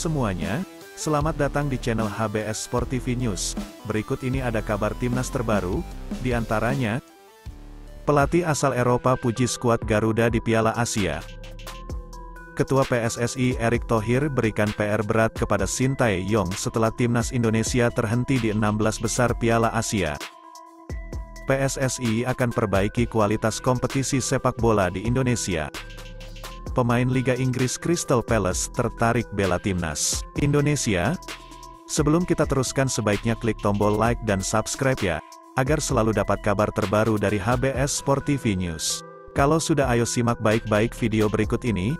semuanya, selamat datang di channel HBS Sport TV News. Berikut ini ada kabar timnas terbaru, di antaranya, pelatih asal Eropa puji skuad Garuda di Piala Asia. Ketua PSSI Erick Thohir berikan PR berat kepada Sintayong setelah timnas Indonesia terhenti di 16 besar Piala Asia. PSSI akan perbaiki kualitas kompetisi sepak bola di Indonesia. Pemain Liga Inggris Crystal Palace tertarik bela timnas Indonesia. Sebelum kita teruskan, sebaiknya klik tombol like dan subscribe ya, agar selalu dapat kabar terbaru dari HBS Sport TV News. Kalau sudah, ayo simak baik-baik video berikut ini.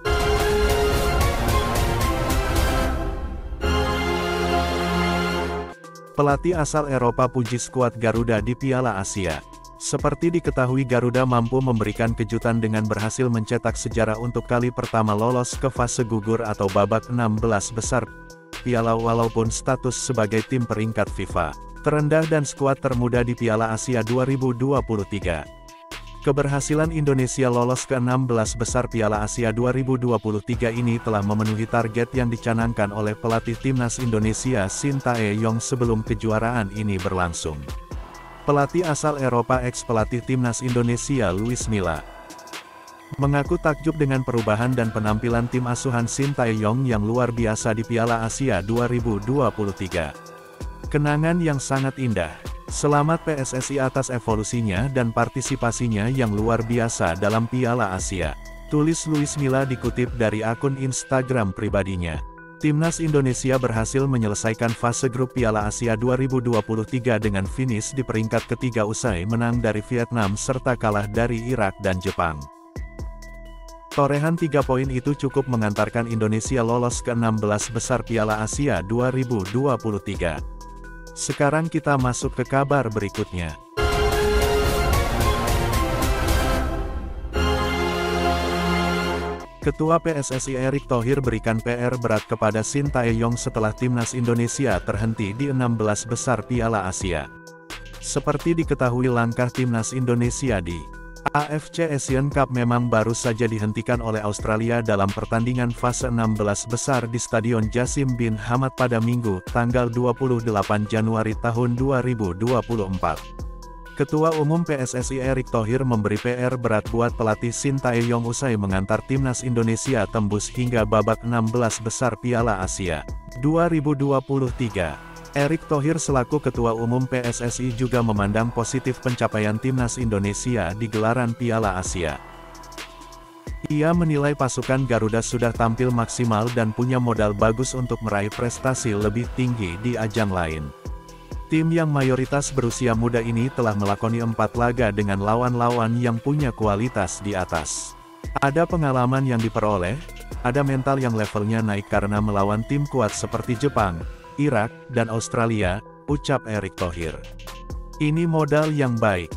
Pelatih asal Eropa puji skuad Garuda di Piala Asia. Seperti diketahui, Garuda mampu memberikan kejutan dengan berhasil mencetak sejarah untuk kali pertama lolos ke fase gugur atau babak 16 besar Piala walaupun status sebagai tim peringkat FIFA terendah dan skuad termuda di Piala Asia 2023. Keberhasilan Indonesia lolos ke 16 besar Piala Asia 2023 ini telah memenuhi target yang dicanangkan oleh pelatih timnas Indonesia Sintayong sebelum kejuaraan ini berlangsung. Pelatih asal Eropa ex-pelatih timnas Indonesia Luis Milla mengaku takjub dengan perubahan dan penampilan tim asuhan Sintayong yang luar biasa di Piala Asia 2023. Kenangan yang sangat indah. Selamat PSSI atas evolusinya dan partisipasinya yang luar biasa dalam Piala Asia, tulis Luis Milla dikutip dari akun Instagram pribadinya. Timnas Indonesia berhasil menyelesaikan fase grup Piala Asia 2023 dengan finish di peringkat ketiga usai menang dari Vietnam serta kalah dari Irak dan Jepang. Torehan 3 poin itu cukup mengantarkan Indonesia lolos ke 16 besar Piala Asia 2023. Sekarang kita masuk ke kabar berikutnya. Ketua PSSI Erick Thohir berikan PR berat kepada Sintayong setelah timnas Indonesia terhenti di 16 besar Piala Asia. Seperti diketahui, langkah timnas Indonesia di AFC Asian Cup memang baru saja dihentikan oleh Australia dalam pertandingan fase 16 besar di Stadion Jassim bin Hamad pada Minggu, tanggal 28 Januari tahun 2024. Ketua Umum PSSI Erick Thohir memberi PR berat buat pelatih Sintayong usai mengantar timnas Indonesia tembus hingga babak 16 besar Piala Asia 2023. Erick Thohir selaku Ketua Umum PSSI juga memandang positif pencapaian timnas Indonesia di gelaran Piala Asia. Ia menilai pasukan Garuda sudah tampil maksimal dan punya modal bagus untuk meraih prestasi lebih tinggi di ajang lain. Tim yang mayoritas berusia muda ini telah melakoni 4 laga dengan lawan-lawan yang punya kualitas di atas. Ada pengalaman yang diperoleh, ada mental yang levelnya naik karena melawan tim kuat seperti Jepang, Irak, dan Australia, ucap Erick Thohir. Ini modal yang baik.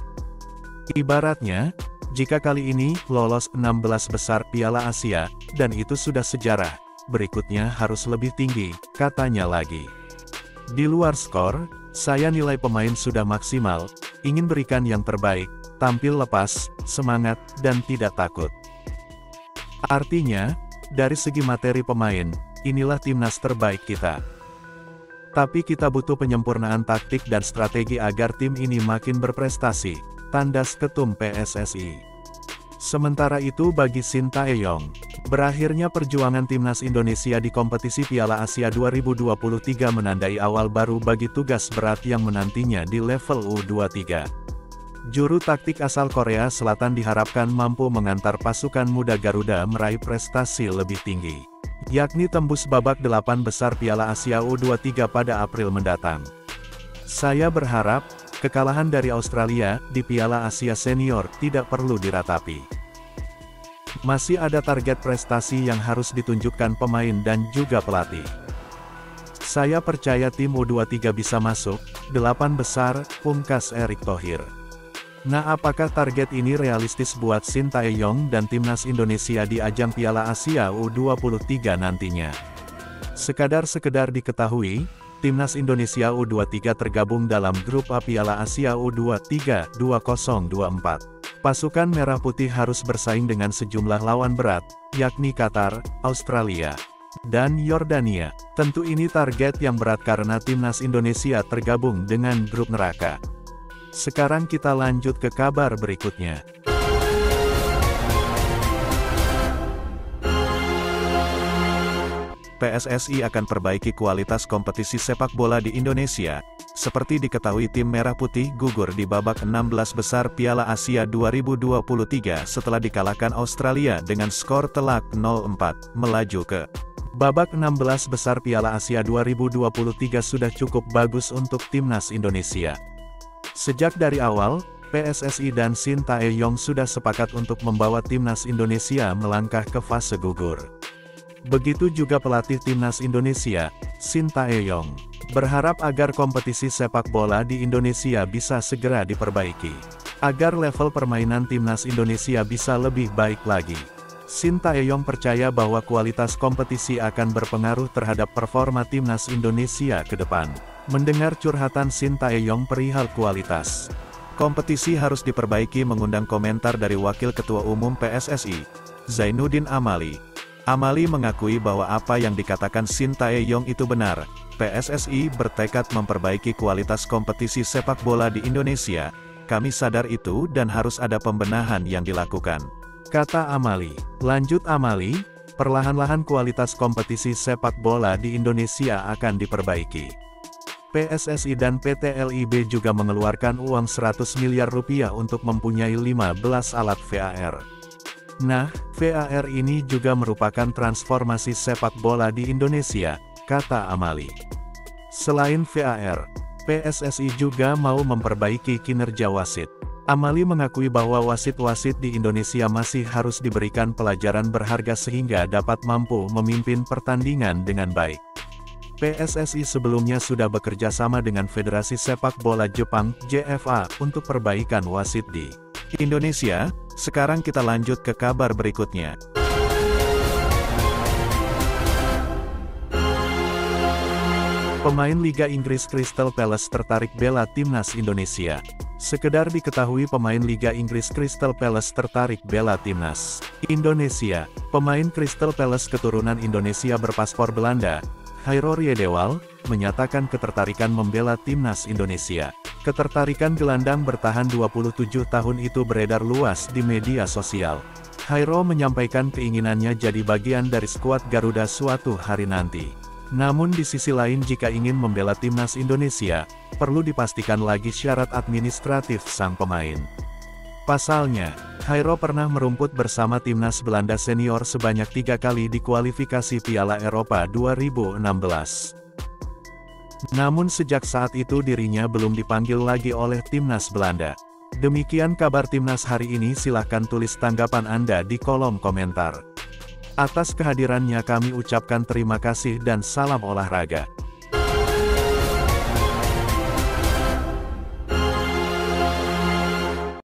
Ibaratnya, jika kali ini lolos 16 besar Piala Asia, dan itu sudah sejarah, berikutnya harus lebih tinggi, katanya lagi. Di luar skor, saya nilai pemain sudah maksimal, ingin berikan yang terbaik, tampil lepas, semangat, dan tidak takut. Artinya, dari segi materi pemain, inilah timnas terbaik kita. Tapi kita butuh penyempurnaan taktik dan strategi agar tim ini makin berprestasi, tandas Ketum PSSI. Sementara itu bagi Sintayong, berakhirnya perjuangan timnas Indonesia di kompetisi Piala Asia 2023 menandai awal baru bagi tugas berat yang menantinya di level U23. Juru taktik asal Korea Selatan diharapkan mampu mengantar pasukan muda Garuda meraih prestasi lebih tinggi, yakni tembus babak 8 besar Piala Asia U23 pada April mendatang. Saya berharap kekalahan dari Australia di Piala Asia Senior tidak perlu diratapi. Masih ada target prestasi yang harus ditunjukkan pemain dan juga pelatih. Saya percaya tim U23 bisa masuk 8 besar, pungkas Erick Thohir. Nah, apakah target ini realistis buat Sintayong dan timnas Indonesia di ajang Piala Asia U23 nantinya? Sekedar diketahui, timnas Indonesia U23 tergabung dalam grup A Piala Asia U23 2024. Pasukan Merah Putih harus bersaing dengan sejumlah lawan berat, yakni Qatar, Australia, dan Yordania. Tentu ini target yang berat karena timnas Indonesia tergabung dengan grup neraka. Sekarang kita lanjut ke kabar berikutnya. PSSI akan perbaiki kualitas kompetisi sepak bola di Indonesia. Seperti diketahui, tim Merah Putih gugur di babak 16 besar Piala Asia 2023 setelah dikalahkan Australia dengan skor telak 0-4, melaju ke babak 16 besar Piala Asia 2023 sudah cukup bagus untuk timnas Indonesia. Sejak dari awal, PSSI dan Sintayong sudah sepakat untuk membawa timnas Indonesia melangkah ke fase gugur. Begitu juga pelatih timnas Indonesia, Sintayong, berharap agar kompetisi sepak bola di Indonesia bisa segera diperbaiki, agar level permainan timnas Indonesia bisa lebih baik lagi. Sintayong percaya bahwa kualitas kompetisi akan berpengaruh terhadap performa timnas Indonesia ke depan. Mendengar curhatan Sintayong perihal kualitas kompetisi harus diperbaiki mengundang komentar dari Wakil Ketua Umum PSSI, Zainuddin Amali. Amali mengakui bahwa apa yang dikatakan Sintayong itu benar. PSSI bertekad memperbaiki kualitas kompetisi sepak bola di Indonesia. Kami sadar itu dan harus ada pembenahan yang dilakukan, kata Amali. Lanjut Amali, perlahan-lahan kualitas kompetisi sepak bola di Indonesia akan diperbaiki. PSSI dan PT LIB juga mengeluarkan uang 100 miliar rupiah untuk mempunyai 15 alat VAR. Nah, VAR ini juga merupakan transformasi sepak bola di Indonesia, kata Amali. Selain VAR, PSSI juga mau memperbaiki kinerja wasit. Amali mengakui bahwa wasit-wasit di Indonesia masih harus diberikan pelajaran berharga sehingga dapat mampu memimpin pertandingan dengan baik. PSSI sebelumnya sudah bekerja sama dengan Federasi Sepak Bola Jepang, JFA, untuk perbaikan wasit di Indonesia. Sekarang kita lanjut ke kabar berikutnya. Pemain Liga Inggris Crystal Palace tertarik bela timnas Indonesia. Sekedar diketahui, pemain Liga Inggris Crystal Palace tertarik bela timnas Indonesia. Pemain Crystal Palace keturunan Indonesia berpaspor Belanda, Hairo Riedewald, menyatakan ketertarikan membela timnas Indonesia. Ketertarikan gelandang bertahan 27 tahun itu beredar luas di media sosial. Hairo menyampaikan keinginannya jadi bagian dari skuad Garuda suatu hari nanti. Namun di sisi lain, jika ingin membela timnas Indonesia, perlu dipastikan lagi syarat administratif sang pemain. Pasalnya, Hairo pernah merumput bersama timnas Belanda senior sebanyak 3 kali di kualifikasi Piala Eropa 2016. Namun sejak saat itu dirinya belum dipanggil lagi oleh timnas Belanda. Demikian kabar timnas hari ini, silahkan tulis tanggapan Anda di kolom komentar. Atas kehadirannya kami ucapkan terima kasih dan salam olahraga.